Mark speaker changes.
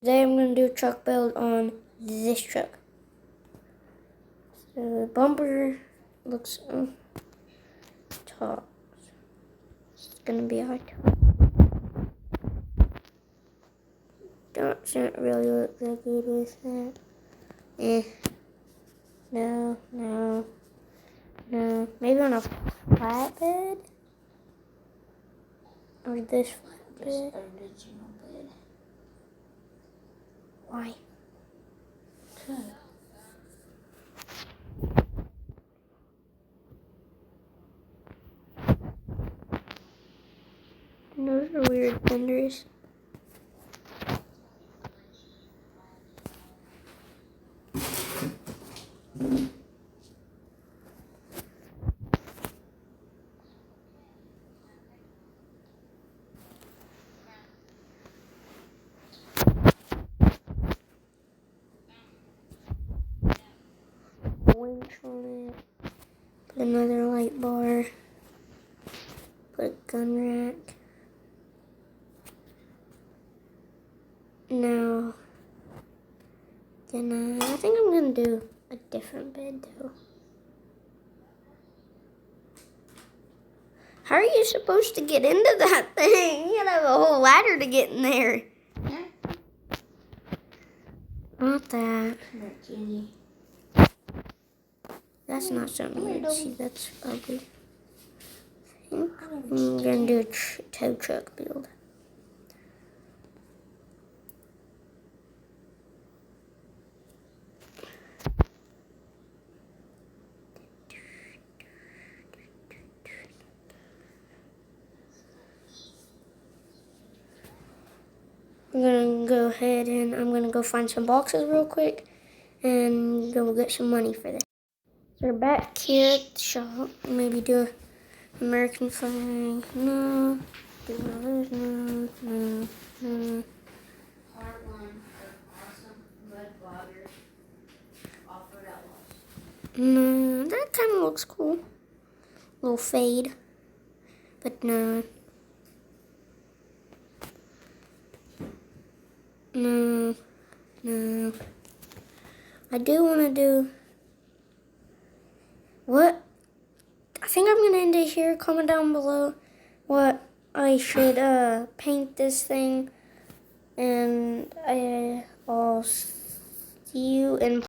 Speaker 1: Today I'm going to do a truck build on this truck. So the bumper looks top. It's going to be our top. Doesn't really look that good with that. No. Maybe on a flatbed? Or this flatbed?
Speaker 2: This original bed.
Speaker 1: Why?
Speaker 2: Good.
Speaker 1: Those are weird fenders. Winch on it. Put another light bar. Put a gun rack. Now, then I think I'm gonna do a different bed though. How are you supposed to get into that thing? You gotta have a whole ladder to get in there.
Speaker 2: Yeah.
Speaker 1: Not that.
Speaker 2: Come here, kitty.
Speaker 1: That's not something
Speaker 2: Come here,
Speaker 1: you'd see.
Speaker 2: Dobby.
Speaker 1: That's ugly. I think I'm gonna do a tow truck build. I'm gonna go ahead and I'm gonna go find some boxes real quick and go get some money for this. So we're back here at the shop. Maybe do an American flag. No. Do one of those. No.
Speaker 2: Part one of awesome red bloggers offered at loss.
Speaker 1: No, that kind of looks cool. Little fade. But no. No. I do want to do... What? I think I'm going to end it here. Comment down below what I should paint this thing. And I'll see you in...